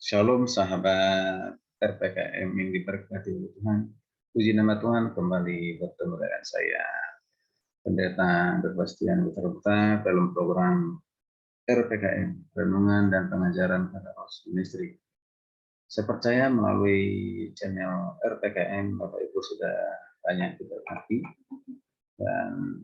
Shalom sahabat RPKM yang diberkati oleh Tuhan. Puji nama Tuhan, kembali bertemu dengan saya, Pendeta Berbastian Putra dalam program RPKM, Renungan dan Pengajaran pada Rasul Ministry. Saya percaya melalui channel RPKM, Bapak Ibu sudah banyak diberkati dan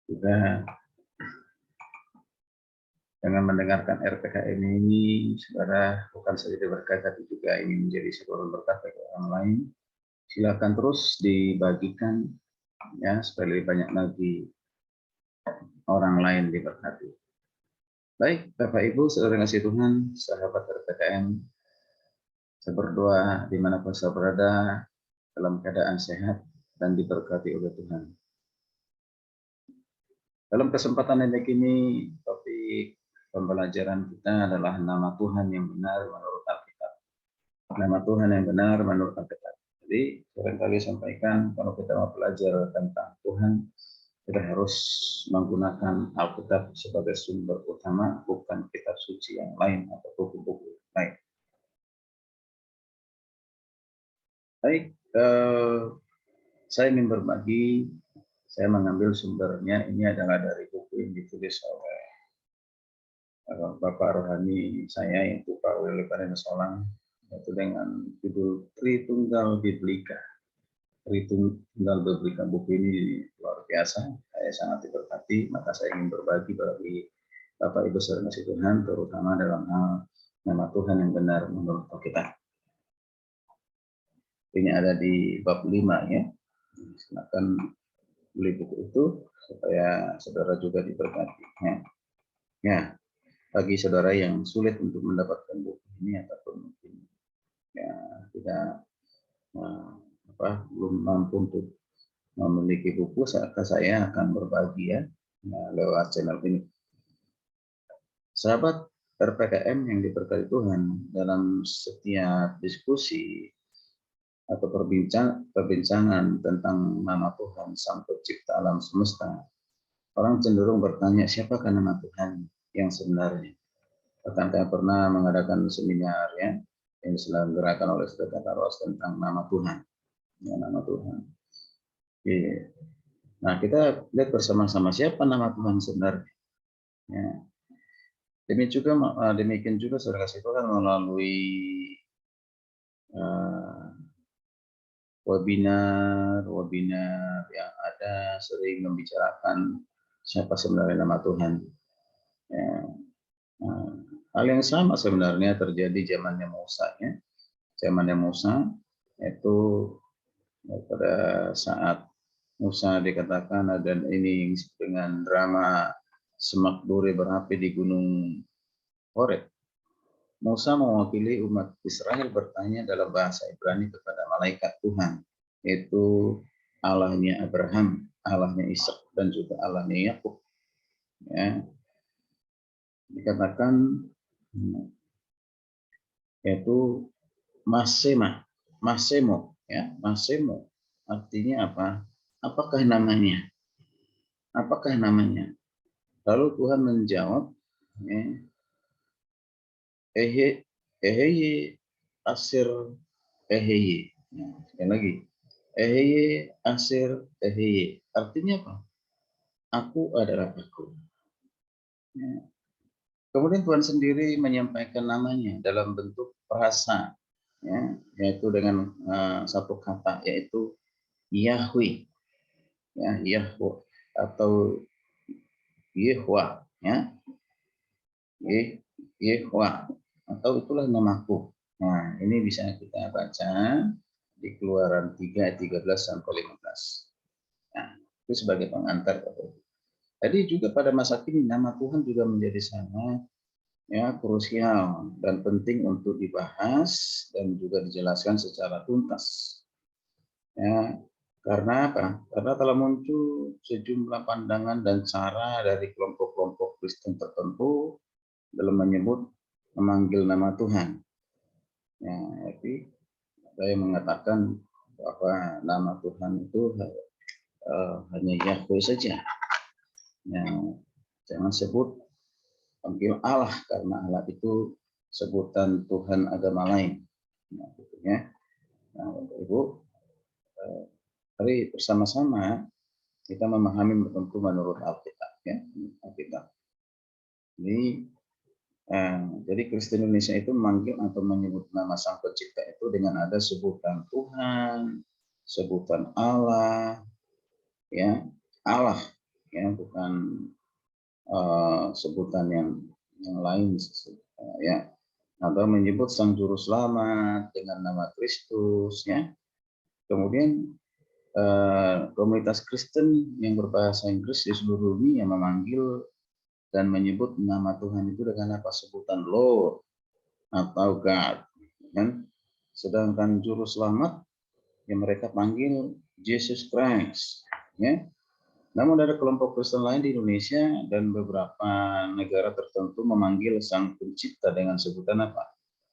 juga dengan mendengarkan RPKM ini, saudara bukan saja diberkati, tapi juga ingin menjadi sebuah berkat bagi orang lain. Silakan terus dibagikan ya supaya lebih banyak lagi orang lain diberkati. Baik, Bapak Ibu, saudara kasih Tuhan, sahabat RPKM, saya berdoa dimanapun saya berada dalam keadaan sehat dan diberkati oleh Tuhan. Dalam kesempatan ini, topik pembelajaran kita adalah nama Tuhan yang benar menurut Alkitab. Nama Tuhan yang benar menurut Alkitab. Jadi, seringkali sampaikan kalau kita mau belajar tentang Tuhan, kita harus menggunakan Alkitab sebagai sumber utama, bukan kitab suci yang lain atau buku-buku lain. Baik, saya ingin berbagi. Saya mengambil sumbernya, ini adalah dari buku yang ditulis oleh Bapak Rohani saya, yaitu Pak Willy Padana Solang, yaitu dengan judul Tritunggal Biblika. Tritunggal Biblika, buku ini luar biasa, saya sangat diberkati, maka saya ingin berbagi bagi Bapak Ibu saudara kasih Tuhan, terutama dalam hal nama Tuhan yang benar menurut kita. Ini ada di bab 5 ya. Silakan beli buku itu supaya saudara juga diberkati. Ya, bagi saudara yang sulit untuk mendapatkan buku ini ataupun mungkin ya tidak belum mampu untuk memiliki buku, saya akan berbagi ya lewat channel ini. Sahabat RPKM yang diberkati Tuhan, dalam setiap diskusi atau perbincangan tentang nama Tuhan Sang Pencipta alam semesta, orang cenderung bertanya siapakah nama Tuhan yang sebenarnya. Bahkan saya pernah mengadakan seminar ya yang diselenggarakan oleh Saudara Taros tentang nama Tuhan, ya, nama Tuhan. Oke. Nah, kita lihat bersama-sama siapa nama Tuhan sebenarnya. Ya. Demikian juga Saudara kasih Tuhan melalui webinar yang ada sering membicarakan siapa sebenarnya nama Tuhan. Ya. Hal yang sama sebenarnya terjadi zamannya Musa ya. Zamannya Musa itu pada saat Musa dikatakan dan ini dengan drama semak duri berapi di Gunung Horeb. Musa mewakili umat Israel bertanya dalam bahasa Ibrani kepada malaikat Tuhan, yaitu Allahnya Abraham, Allahnya Ishak, dan juga Allahnya Yakub. Ya. Dikatakan yaitu Masemo, ya, Masemo. Artinya apa? Apakah namanya? Apakah namanya? Lalu Tuhan menjawab, ya, Eheye Asir Eheye. Nah, sekali lagi, Eheye Asir Eheye. Artinya apa? Aku adalah aku. Ya. Kemudian Tuhan sendiri menyampaikan namanya dalam bentuk frasa, ya, yaitu dengan satu kata, yaitu Yahweh, ya, Yahweh atau Yehwa, ya, Yehwa atau itulah namaku. Nah, ini bisa kita baca di Keluaran 3 ayat 13 sampai 15. Nah, itu sebagai pengantar. Jadi juga pada masa kini nama Tuhan juga menjadi sangat ya krusial dan penting untuk dibahas dan juga dijelaskan secara tuntas. Ya, karena apa? Karena telah muncul sejumlah pandangan dan cara dari kelompok-kelompok Kristen tertentu dalam memanggil nama Tuhan. Ya, jadi saya mengatakan bahwa nama Tuhan itu hanya Yahweh saja. Ya, jangan sebut panggil Allah karena Allah itu sebutan Tuhan agama lain. Nah, gitu ya. Nah, Bapak Ibu, mari bersama-sama kita memahami tertentu menurut Alkitab, ya, Alkitab. Jadi Kristen Indonesia itu memanggil atau menyebut nama Sang Pencipta itu dengan ada sebutan Tuhan, sebutan Allah, ya, Allah, ya, bukan sebutan yang lain, ya, atau menyebut Sang Juru Selamat dengan nama Kristus, ya. Kemudian komunitas Kristen yang berbahasa Inggris di seluruh dunia memanggil dan menyebut nama Tuhan itu dengan apa? Sebutan Lord atau God, kan? Sedangkan Juru Selamat yang mereka panggil Jesus Christ, ya. Namun ada kelompok Kristen lain di Indonesia dan beberapa negara tertentu memanggil Sang Pencipta dengan sebutan apa?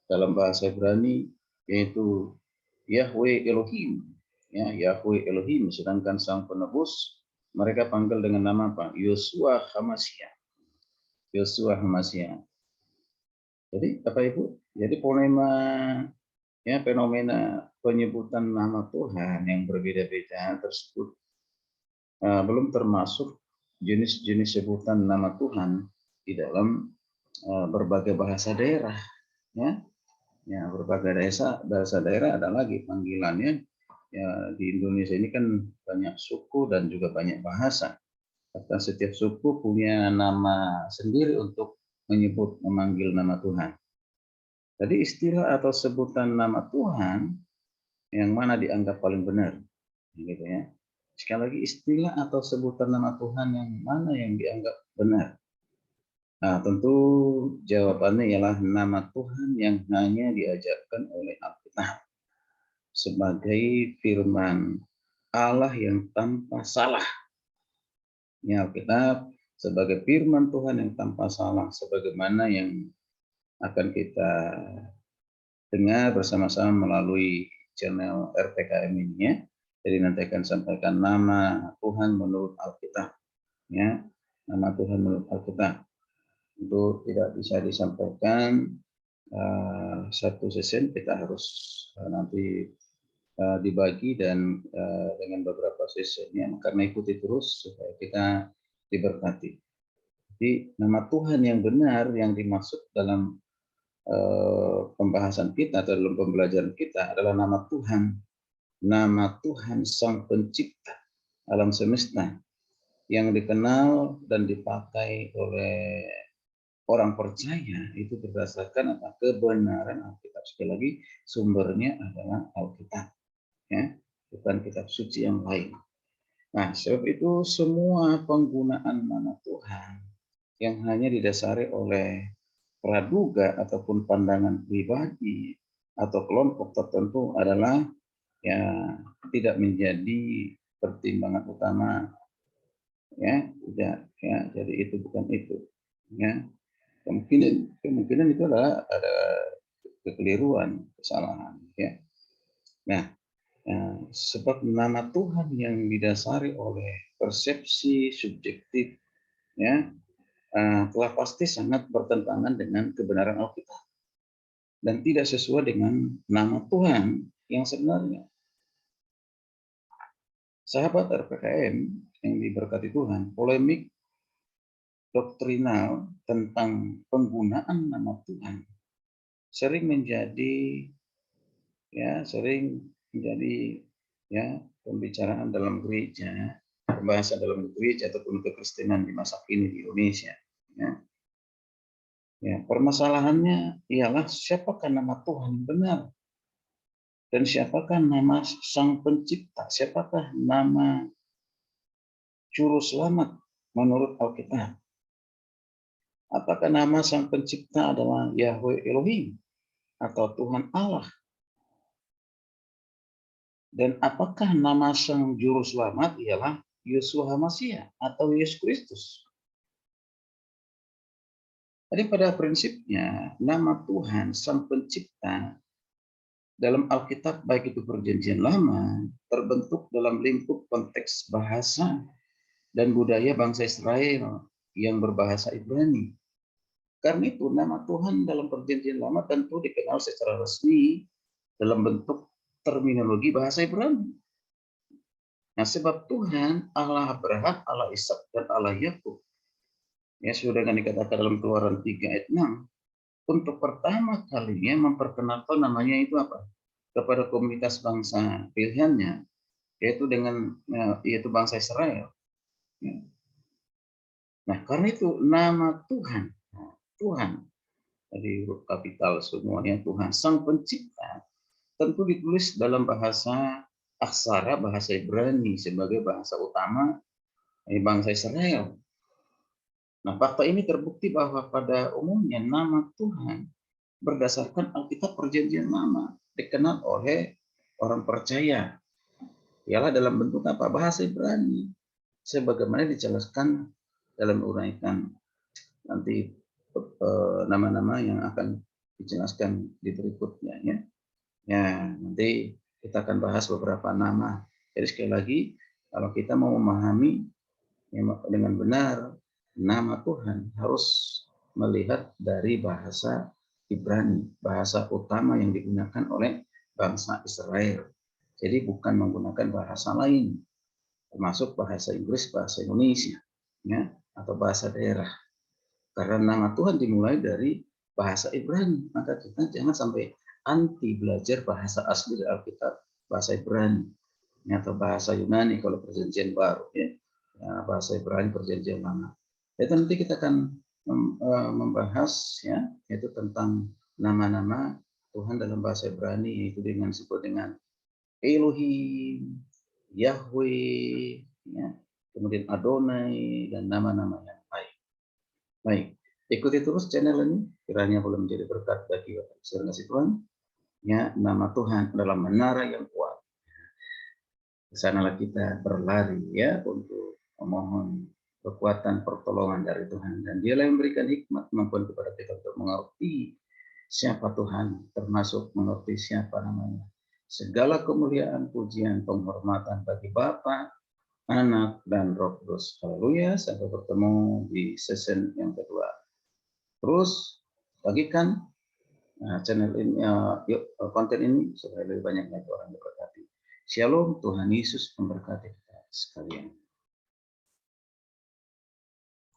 Dalam bahasa Ibrani yaitu Yahweh Elohim, ya, Yahweh Elohim. Sedangkan Sang Penebus mereka panggil dengan nama apa? Yosua Hamashiach. Yosua Hamashiach. Jadi Bapak Ibu, jadi fenomena penyebutan nama Tuhan yang berbeda-beda tersebut belum termasuk jenis-jenis sebutan nama Tuhan di dalam berbagai bahasa daerah, ya. Ya, berbagai bahasa daerah ada lagi panggilannya. Ya, di Indonesia ini kan banyak suku dan juga banyak bahasa. Karena setiap suku punya nama sendiri untuk memanggil nama Tuhan. Jadi istilah atau sebutan nama Tuhan yang mana dianggap paling benar, gitu ya. Sekali lagi, istilah atau sebutan nama Tuhan yang mana yang dianggap benar? Nah, tentu jawabannya ialah nama Tuhan yang hanya diajarkan oleh Alkitab sebagai firman Allah yang tanpa salah. Ya, Alkitab sebagai firman Tuhan yang tanpa salah, sebagaimana yang akan kita dengar bersama-sama melalui channel RPKM ini, ya. Jadi nanti akan sampaikan nama Tuhan menurut Alkitab, ya, nama Tuhan menurut Alkitab. Itu tidak bisa disampaikan satu sesi, kita harus nanti dibagi dan dengan beberapa sesinya, karena ikuti terus supaya kita diberkati. Jadi nama Tuhan yang benar yang dimaksud dalam pembahasan kita atau dalam pembelajaran kita adalah nama Tuhan Sang Pencipta alam semesta yang dikenal dan dipakai oleh orang percaya itu berdasarkan apa? Kebenaran Alkitab. Sekali lagi, sumbernya adalah Alkitab, ya, bukan kitab suci yang lain. Nah, sebab itu semua penggunaan nama Tuhan yang hanya didasari oleh praduga ataupun pandangan pribadi atau kelompok tertentu adalah ya tidak menjadi pertimbangan utama, ya, tidak, ya. Jadi itu bukan itu, ya. Kemungkinan itu adalah ada kekeliruan, kesalahan, ya. Nah, sebab nama Tuhan yang didasari oleh persepsi subjektif, ya, telah pasti sangat bertentangan dengan kebenaran Alkitab dan tidak sesuai dengan nama Tuhan yang sebenarnya. Sahabat RPKM yang diberkati Tuhan, polemik doktrinal tentang penggunaan nama Tuhan sering menjadi pembicaraan dalam gereja, pembahasan dalam gereja ataupun kekristenan di masa kini di Indonesia, ya. Ya, permasalahannya ialah siapakah nama Tuhan yang benar dan siapakah nama Sang Pencipta, siapakah nama Juru Selamat menurut Alkitab. Apakah nama Sang Pencipta adalah Yahweh Elohim atau Tuhan Allah? Dan apakah nama Sang Juru Selamat ialah Yosua Hamashiach atau Yesus Kristus? Jadi pada prinsipnya nama Tuhan Sang Pencipta dalam Alkitab baik itu Perjanjian Lama terbentuk dalam lingkup konteks bahasa dan budaya bangsa Israel yang berbahasa Ibrani. Karena itu nama Tuhan dalam Perjanjian Lama tentu dikenal secara resmi dalam bentuk terminologi bahasa Ibrani. Nah, sebab Tuhan Allah Abraham, Allah Ishak dan Allah Yakub, ya sudah kan dikatakan dalam Keluaran 3 ayat 6, untuk pertama kalinya memperkenalkan namanya itu apa? Kepada komunitas bangsa pilihannya, yaitu bangsa Israel. Ya. Nah, karena itu nama Tuhan, Tuhan, tadi huruf kapital semuanya Tuhan, Sang Pencipta, tentu ditulis dalam bahasa aksara, bahasa Ibrani sebagai bahasa utama bangsa Israel. Nah, fakta ini terbukti bahwa pada umumnya nama Tuhan berdasarkan Alkitab Perjanjian Lama dikenal oleh orang percaya ialah dalam bentuk apa? Bahasa Ibrani. Sebagaimana dijelaskan dalam uraian nanti nama-nama yang akan dijelaskan di berikutnya ya. Ya, nanti kita akan bahas beberapa nama. Jadi sekali lagi, kalau kita mau memahami dengan benar nama Tuhan harus melihat dari bahasa Ibrani, bahasa utama yang digunakan oleh bangsa Israel. Jadi bukan menggunakan bahasa lain, termasuk bahasa Inggris, bahasa Indonesia, ya, atau bahasa daerah. Karena nama Tuhan dimulai dari bahasa Ibrani, maka kita jangan sampai anti belajar bahasa asli dari Alkitab, bahasa Ibrani, atau bahasa Yunani kalau Perjanjian Baru, ya. Bahasa Ibrani Perjanjian Lama. Itu nanti kita akan membahas ya, yaitu tentang nama-nama Tuhan dalam bahasa Ibrani, yaitu dengan disebut dengan Elohim, Yahweh, ya, kemudian Adonai, dan nama-nama yang lain. Baik, ikuti terus channel ini, kiranya boleh menjadi berkat bagi Bapak Ibu Tuhan. Ya, nama Tuhan adalah menara yang kuat. Kesanalah kita berlari ya untuk memohon kekuatan pertolongan dari Tuhan, dan Dialah yang memberikan hikmat kemampuan kepada kita untuk mengerti siapa Tuhan, termasuk mengerti siapa namanya. Segala kemuliaan, pujian, penghormatan bagi Bapa, Anak, dan Roh Kudus. Haleluya. Sampai bertemu di season yang kedua. Terus bagikan channel ini, konten ini supaya lebih banyak lagi orang yang berkati. Shalom, Tuhan Yesus memberkati kita sekalian.